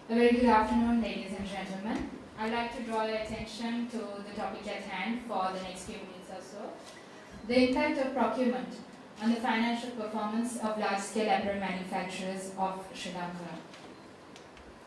A very good afternoon, ladies and gentlemen. I'd like to draw your attention to the topic at hand for the next few minutes or so. The impact of procurement on the financial performance of large-scale apparel manufacturers of Sri Lanka.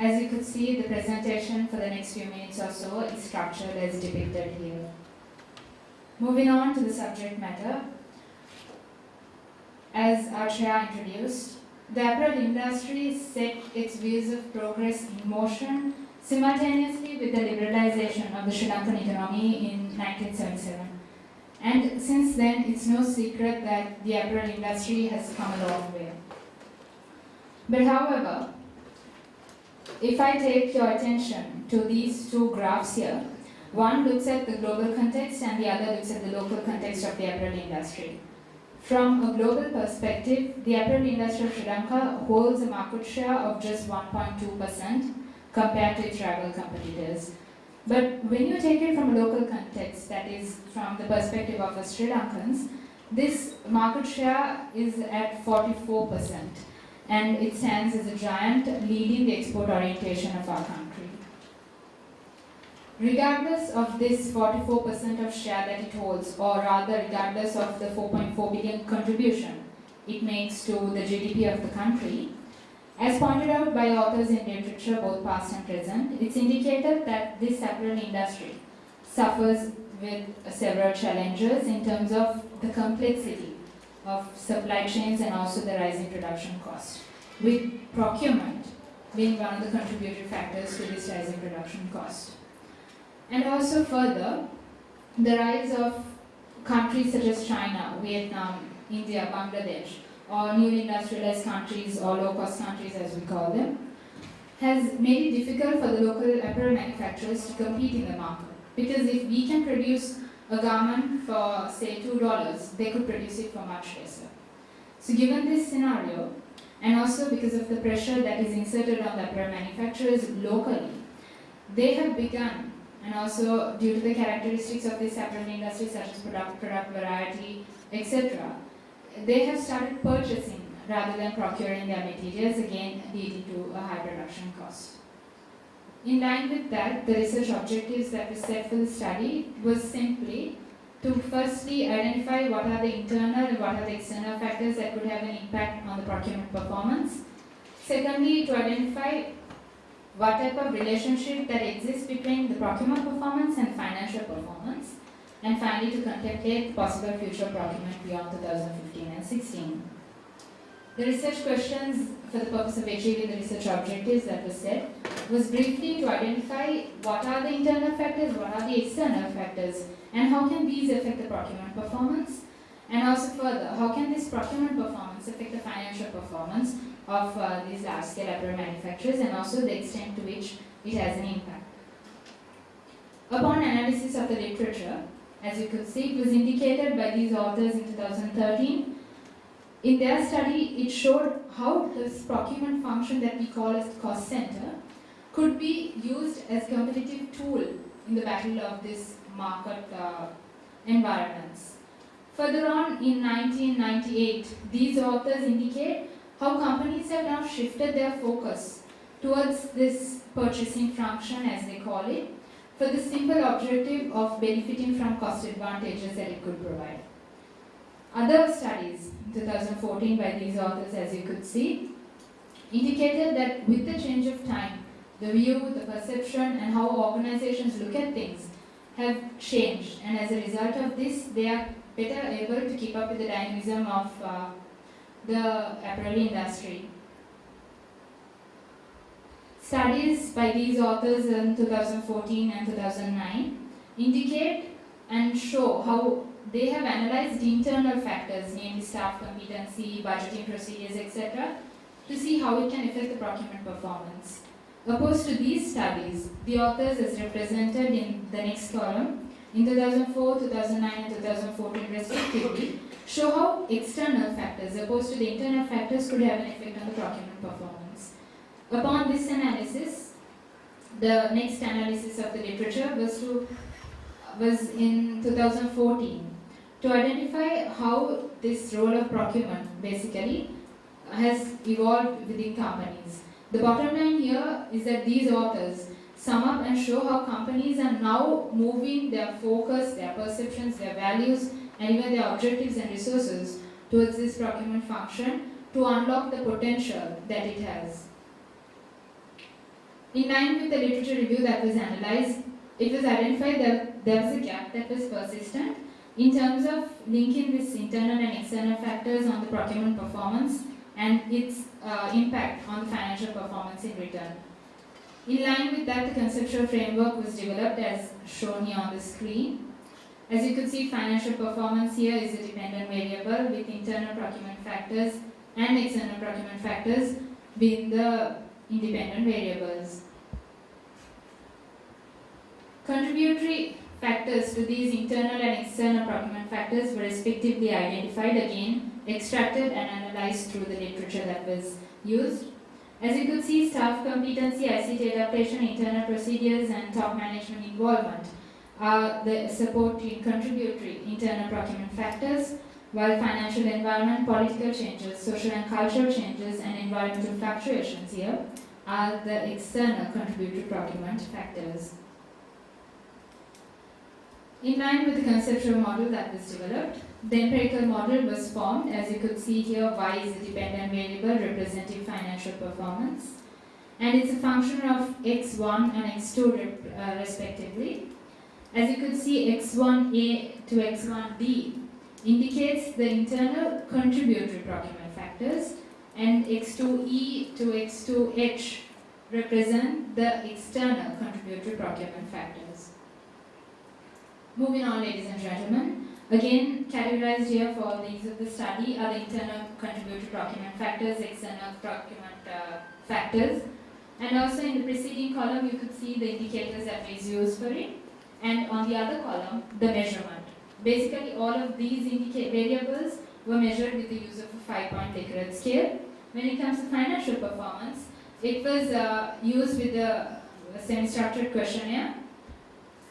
As you could see, the presentation for the next few minutes or so is structured as depicted here. Moving on to the subject matter, as our chair introduced, the apparel industry set its views of progress in motion simultaneously with the liberalization of the Sri Lankan economy in 1977. And since then, it's no secret that the apparel industry has come a long way. But however, if I take your attention to these two graphs here, one looks at the global context and the other looks at the local context of the apparel industry. From a global perspective, the apparel industry of Sri Lanka holds a market share of just 1.2% compared to its rival competitors. But when you take it from a local context, that is from the perspective of us Sri Lankans, this market share is at 44%, and it stands as a giant leading the export orientation of our country. Regardless of this 44% of share that it holds, or rather regardless of the 4.4 billion contribution it makes to the GDP of the country, as pointed out by authors in literature, both past and present, it's indicated that this apparel industry suffers with several challenges in terms of the complexity of supply chains and also the rising production cost, with procurement being one of the contributory factors to this rising production cost. And also further, the rise of countries such as China, Vietnam, India, Bangladesh, or new industrialized countries or low-cost countries as we call them, has made it difficult for the local apparel manufacturers to compete in the market. Because if we can produce a garment for say $2, they could produce it for much lesser. So given this scenario, and also because of the pressure that is inserted on the apparel manufacturers locally, they have begun, and also due to the characteristics of this apparel industry such as product variety, etc., they have started purchasing rather than procuring their materials, again leading to a high production cost. In line with that, the research objectives that were set for the study was simply to firstly identify what are the internal and what are the external factors that could have an impact on the procurement performance. Secondly, to identify what type of relationship that exists between the procurement performance and financial performance. And finally, to contemplate possible future procurement beyond 2015 and 16. The research questions for the purpose of achieving the research objectives that were set was briefly to identify what are the internal factors, what are the external factors, and how can these affect the procurement performance, and also further, how can this procurement performance affect the financial performance of these large-scale apparel manufacturers, and also the extent to which it has an impact. Upon analysis of the literature, as you could see, it was indicated by these authors in 2013. In their study, it showed how this procurement function that we call as cost center could be used as competitive tool in the battle of this market environments. Further on, in 1998, these authors indicate how companies have now shifted their focus towards this purchasing function, as they call it, for the simple objective of benefiting from cost advantages that it could provide. Other studies in 2014 by these authors, as you could see, indicated that with the change of time, the view, the perception, and how organizations look at things have changed, and as a result of this, they are better able to keep up with the dynamism of the apparel industry. Studies by these authors in 2014 and 2009 indicate and show how they have analyzed the internal factors, namely staff competency, budgeting procedures, etc., to see how it can affect the procurement performance. Opposed to these studies, the authors, as represented in the next column, in 2004, 2009, and 2014 respectively, show how external factors, opposed to the internal factors, could have an effect on the procurement performance. Upon this analysis, the next analysis of the literature was in 2014 to identify how this role of procurement basically has evolved within companies. The bottom line here is that these authors sum up and show how companies are now moving their focus, their perceptions, their values, and even their objectives and resources towards this procurement function to unlock the potential that it has. In line with the literature review that was analyzed, it was identified that there was a gap that was persistent in terms of linking this internal and external factors on the procurement performance and its impact on the financial performance in return. In line with that, the conceptual framework was developed as shown here on the screen. As you can see, financial performance here is a dependent variable with internal procurement factors and external procurement factors being the independent variables. Contributory factors to these internal and external procurement factors were respectively identified, again extracted and analyzed through the literature that was used. As you could see, staff competency, ICT adaptation, internal procedures and top management involvement are the supporting contributory internal procurement factors, while financial environment, political changes, social and cultural changes and environmental fluctuations here are the external contributory procurement factors. In line with the conceptual model that was developed, the empirical model was formed. As you could see here, Y is a dependent variable representing financial performance, and it's a function of X1 and X2 respectively. As you could see, X1A to X1D indicates the internal contributory procurement factors, and X2E to X2H represent the external contributory procurement factors. Moving on, ladies and gentlemen, again categorized here for the ease of the study are the internal contributory procurement factors, external procurement factors, and also in the preceding column you could see the indicators that was used for it, and on the other column the measurement. Basically all of these variables were measured with the use of a 5-point Likert scale. When it comes to financial performance, it was used with a semi-structured questionnaire,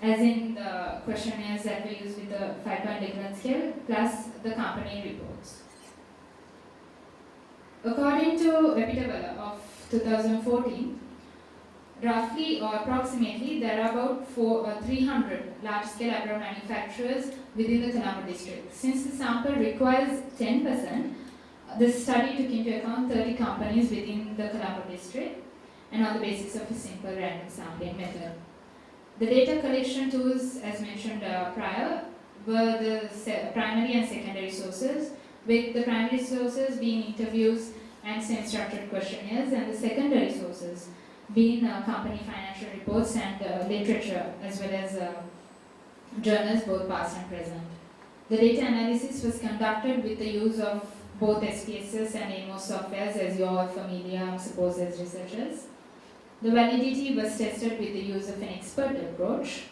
as in the questionnaires that were used with the 5-point Likert scale, plus the company reports. According to Epitabella of 2014, roughly or approximately there are about 300 large-scale apparel manufacturers within the Colombo district. Since the sample requires 10%, the study took into account 30 companies within the Colombo district and on the basis of a simple random sampling method. The data collection tools, as mentioned prior, were the primary and secondary sources, with the primary sources being interviews and semi-structured questionnaires, and the secondary sources being company financial reports and literature, as well as journals, both past and present. The data analysis was conducted with the use of both SPSS and AMOS softwares, as you are all familiar, I suppose, as researchers. The validity was tested with the use of an expert approach,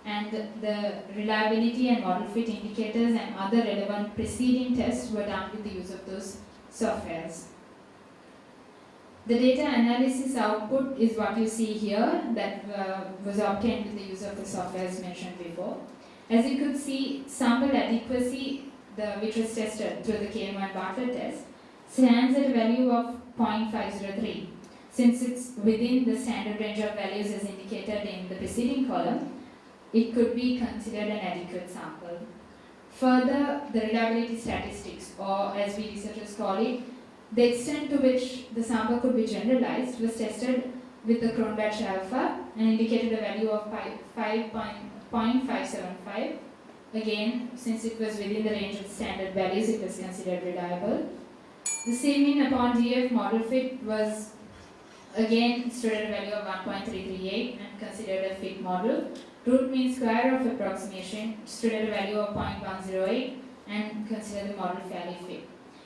and the reliability and model fit indicators and other relevant preceding tests were done with the use of those softwares. The data analysis output is what you see here, that was obtained with the use of the softwares mentioned before. As you could see, sample adequacy, which was tested through the KM1 Bartlett test, stands at a value of 0.503. Since it's within the standard range of values as indicated in the preceding column, it could be considered an adequate sample. Further, the reliability statistics, or as we researchers call it, the extent to which the sample could be generalized, was tested with the Cronbach alpha and indicated a value of 0.575. Again, since it was within the range of standard values, it was considered reliable. The C-mean upon DF model fit was again stood at a value of 1.338 and considered a fit model. Root mean square of approximation stood at a value of 0.108 and considered the model fairly fit.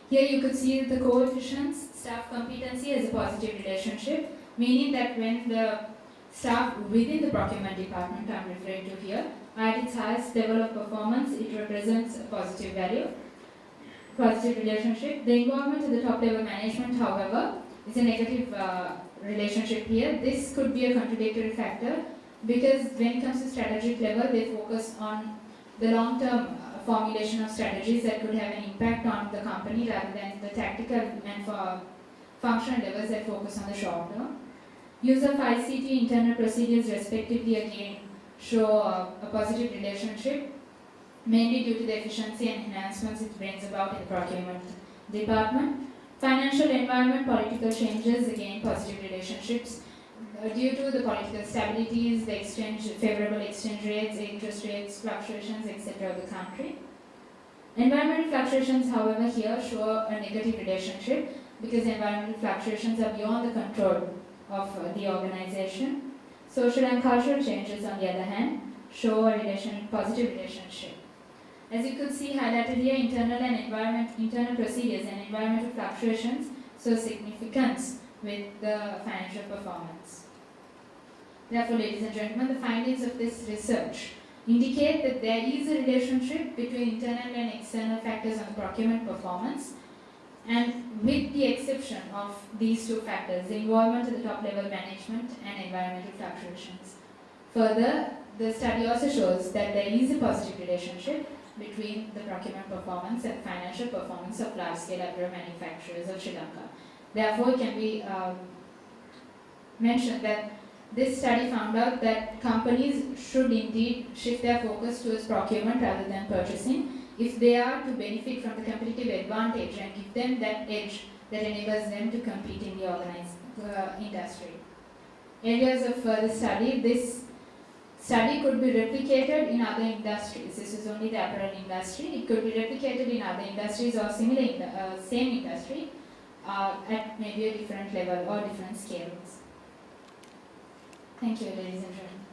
Here you could see the coefficients, staff competency as a positive relationship, meaning that when the staff within the procurement department I'm referring to here are at its highest level of performance, it represents a positive value, positive relationship. The involvement of the top level management, however, is a negative relationship here. This could be a contradictory factor because when it comes to strategic level, they focus on the long-term formulation of strategies that could have an impact on the company rather than the tactical and for functional levels that focus on the short term. Use of ICT internal procedures respectively again show a positive relationship, mainly due to the efficiency and enhancements it brings about in the procurement department. Financial environment, political changes, again positive relationships. Due to the political stabilities, the favorable exchange rates, interest rates, fluctuations, etc. of the country. Environmental fluctuations, however, here show a negative relationship because environmental fluctuations are beyond the control of the organization. Social and cultural changes, on the other hand, show a positive relationship. As you could see highlighted here, internal procedures and environmental fluctuations show significance with the financial performance. Therefore, ladies and gentlemen, the findings of this research indicate that there is a relationship between internal and external factors on procurement performance, and with the exception of these two factors, the involvement of the top level management and environmental fluctuations. Further, the study also shows that there is a positive relationship between the procurement performance and financial performance of large-scale apparel manufacturers of Sri Lanka. Therefore, it can be mentioned that this study found out that companies should indeed shift their focus towards procurement rather than purchasing if they are to benefit from the competitive advantage and give them that edge that enables them to compete in the organized industry. Areas of further study. This study could be replicated in other industries. This is only the apparel industry. It could be replicated in other industries or similar same industry at maybe a different level or different scales. Thank you, ladies and gentlemen.